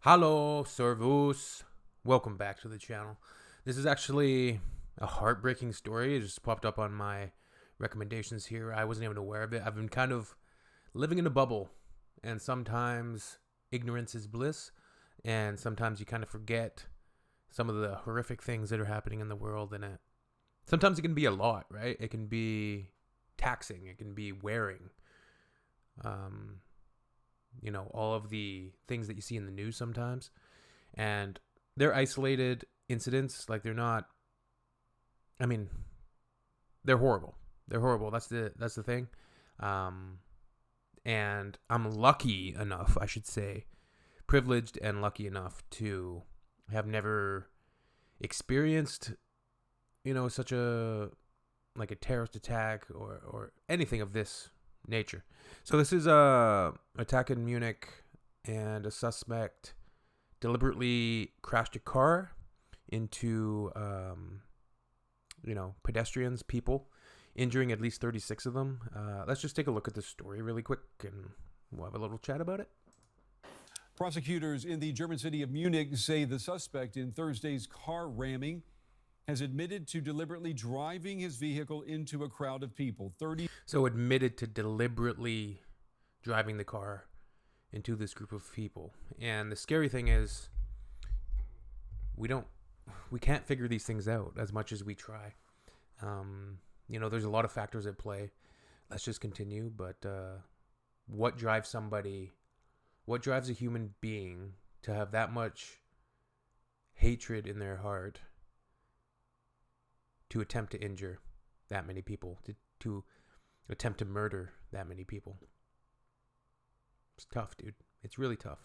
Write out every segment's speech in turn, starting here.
Hello, servus. Welcome back to the channel. This is actually a heartbreaking story. It just popped up on my recommendations here. I wasn't even aware of it. I've been kind of living in a bubble, and sometimes ignorance is bliss, and sometimes you kind of forget some of the horrific things that are happening in the world, and sometimes it can be a lot, right? It can be taxing. It can be wearing. All of the things that you see in the news sometimes. And they're isolated incidents. Like, they're not, they're horrible. They're horrible. That's the thing. And I'm lucky enough, I should say, privileged and lucky enough to have never experienced, such a terrorist attack or anything of this nature. So this is a attack in Munich, and a suspect deliberately crashed a car into pedestrians, people, injuring at least 36 of them. Let's just take a look at this story really quick, and we'll have a little chat about it. Prosecutors in the German city of Munich say the suspect in Thursday's car ramming has admitted to deliberately driving his vehicle into a crowd of people. So admitted to deliberately driving the car into this group of people. And the scary thing is we can't figure these things out as much as we try. There's a lot of factors at play. Let's just continue. But what drives a human being to have that much hatred in their heart to attempt to injure that many people, to attempt to murder that many people? It's tough, dude. It's really tough.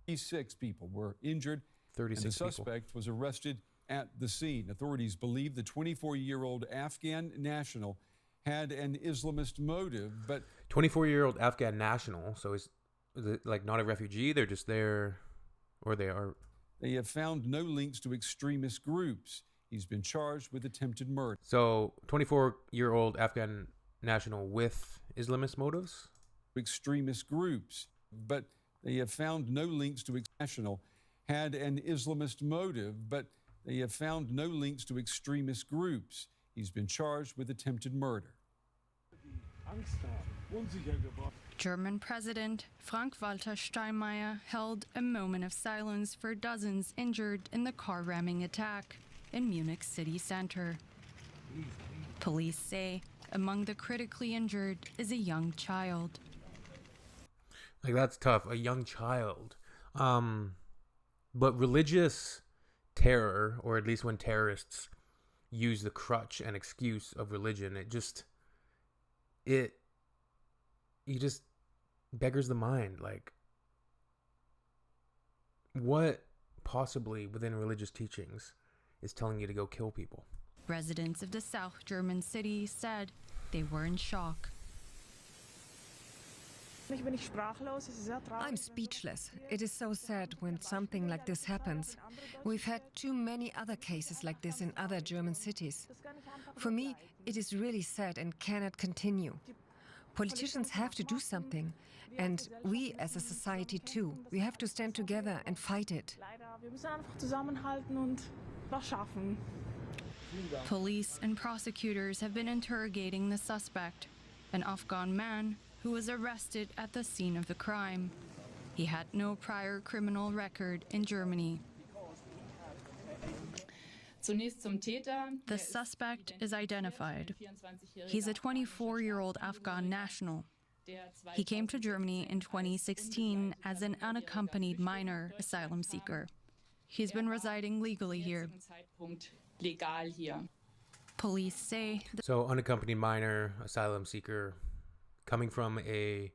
36 people were injured. 36 and the people. suspect was arrested at the scene. Authorities believe the 24-year-old Afghan national had an Islamist motive, but 24-year-old Afghan national. So is it like not a refugee? They're just there, or they are. They have found no links to extremist groups. He's been charged with attempted murder. So 24-year-old Afghan national with Islamist motives? Extremist groups, but they have found no links to national had an Islamist motive, but they have found no links to extremist groups. He's been charged with attempted murder. German President Frank-Walter Steinmeier held a moment of silence for dozens injured in the car ramming attack in Munich city center. Police say among the critically injured is a young child. Like, that's tough. A young child. But religious terror, or at least when terrorists use the crutch and excuse of religion, it just beggars the mind. Like, what possibly within religious teachings is telling you to go kill people? Residents of the South German city said they were in shock. I'm speechless. It is so sad when something like this happens. We've had too many other cases like this in other German cities. For me, it is really sad and cannot continue. Politicians have to do something, and we as a society too. We have to stand together and fight it. Police and prosecutors have been interrogating the suspect, an Afghan man who was arrested at the scene of the crime. He had no prior criminal record in Germany. The suspect is identified. He's a 24-year-old Afghan national. He came to Germany in 2016 as an unaccompanied minor asylum seeker. He's been residing legally here. Police say So, unaccompanied minor, asylum seeker, coming from a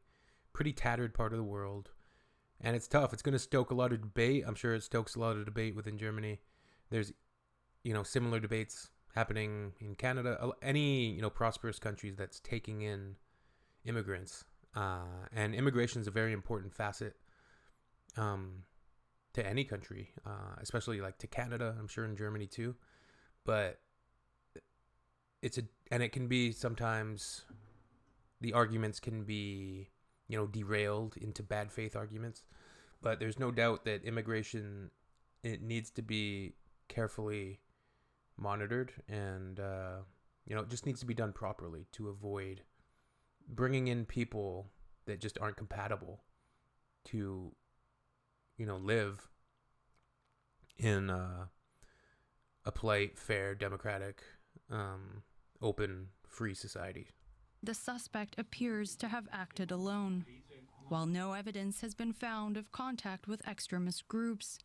pretty tattered part of the world. And it's tough. It's going to stoke a lot of debate. I'm sure it stokes a lot of debate within Germany. There's, similar debates happening in Canada, any, prosperous countries that's taking in immigrants. And immigration is a very important facet to any country, especially like to Canada, I'm sure in Germany too. But it can be sometimes, the arguments can be, derailed into bad faith arguments. But there's no doubt that immigration, it needs to be carefully monitored, and it just needs to be done properly to avoid bringing in people that just aren't compatible to live in a polite, fair, democratic, open, free society. The suspect appears to have acted alone. While no evidence has been found of contact with extremist groups,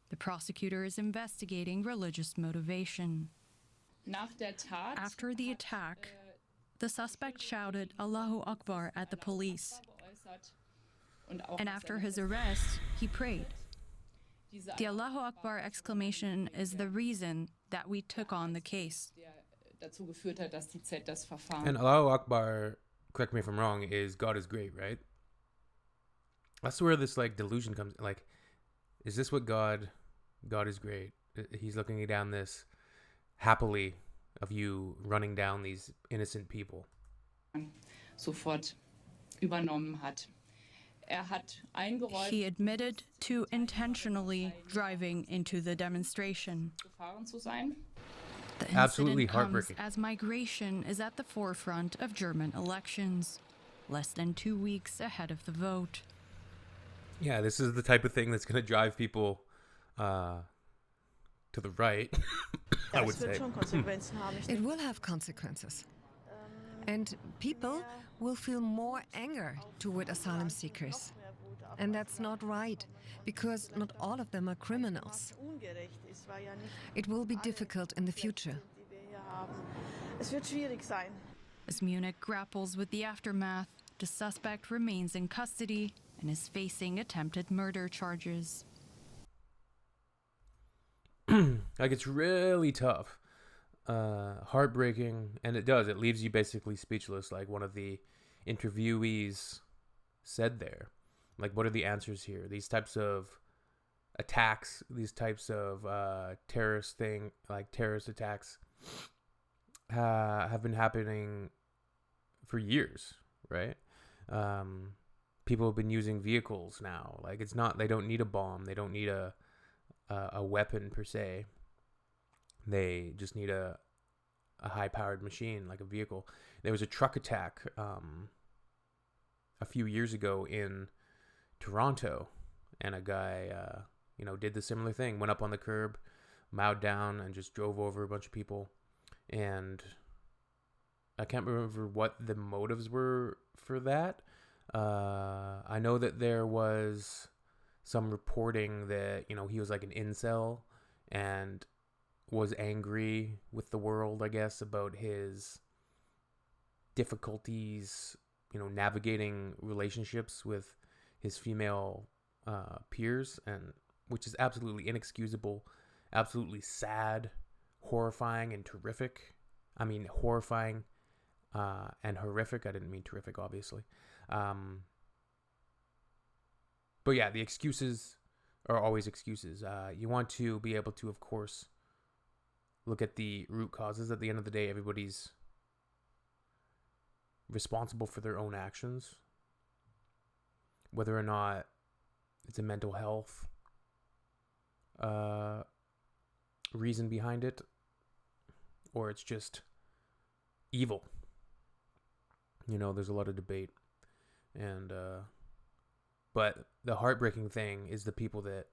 the prosecutor is investigating religious motivation. After the attack, the suspect shouted Allahu Akbar at the police. And after his arrest, he prayed. The Allahu Akbar exclamation is the reason that we took on the case. And Allahu Akbar, correct me if I'm wrong, is God is great, right? That's where this delusion comes. Is this what God is great? He's looking down this happily of you running down these innocent people. Sofort übernommen hat. He admitted to intentionally driving into the demonstration. The Absolutely incident comes heartbreaking. as migration is at the forefront of German elections, less than 2 weeks ahead of the vote. Yeah, this is the type of thing that's going to drive people to the right, I would say. It will have consequences. And people will feel more anger toward asylum seekers. And that's not right, because not all of them are criminals. It will be difficult in the future. As Munich grapples with the aftermath, the suspect remains in custody and is facing attempted murder charges. It's really tough. Heartbreaking, and it leaves you basically speechless, like one of the interviewees said there. What are the answers here? These types of attacks, these types of terrorist attacks have been happening for years, right? People have been using vehicles now. They don't need a bomb, they don't need a weapon per se. They just need a high-powered machine, like a vehicle. There was a truck attack a few years ago in Toronto, and a guy, did the similar thing. Went up on the curb, mowed down, and just drove over a bunch of people. And I can't remember what the motives were for that. I know that there was some reporting that, he was like an incel and was angry with the world, I guess, about his difficulties, navigating relationships with his female peers, and which is absolutely inexcusable, absolutely sad, horrifying, and terrific. I mean, horrifying and horrific. I didn't mean terrific, obviously. But yeah, the excuses are always excuses. You want to be able to, of course, look at the root causes. At the end of the day, everybody's responsible for their own actions, whether or not it's a mental health reason behind it, or it's just evil. There's a lot of debate, and but the heartbreaking thing is the people that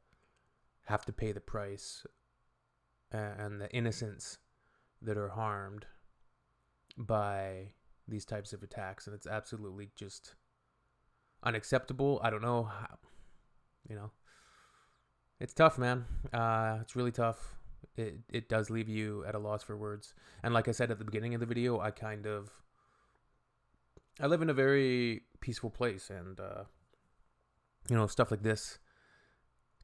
have to pay the price, and the innocents that are harmed by these types of attacks. And it's absolutely just unacceptable. I don't know how, it's tough, man. It's really tough. It does leave you at a loss for words. And like I said at the beginning of the video, I live in a very peaceful place, and stuff like this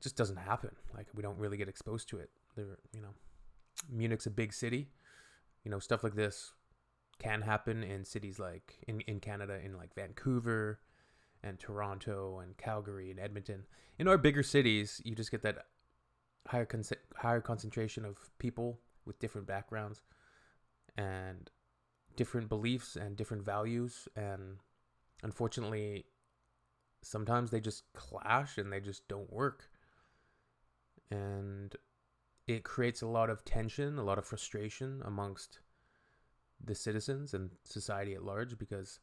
just doesn't happen. We don't really get exposed to it. Munich's a big city. Stuff like this can happen in cities like in Canada, in Vancouver and Toronto and Calgary and Edmonton. In our bigger cities, you just get that higher concentration of people with different backgrounds and different beliefs and different values. And unfortunately, sometimes they just clash and they just don't work. And it creates a lot of tension, a lot of frustration amongst the citizens and society at large, because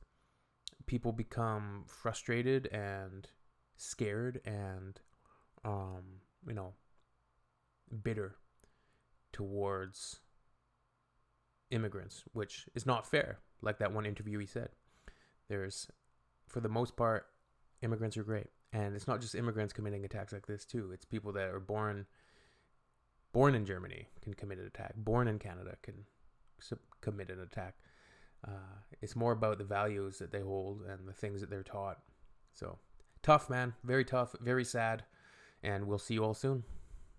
people become frustrated and scared and, bitter towards immigrants, which is not fair. Like that one interviewee said, for the most part, immigrants are great. And it's not just immigrants committing attacks like this too. It's people that are born in Germany can commit an attack. Born in Canada can commit an attack. It's more about the values that they hold and the things that they're taught. So tough, man. Very tough. Very sad. And we'll see you all soon.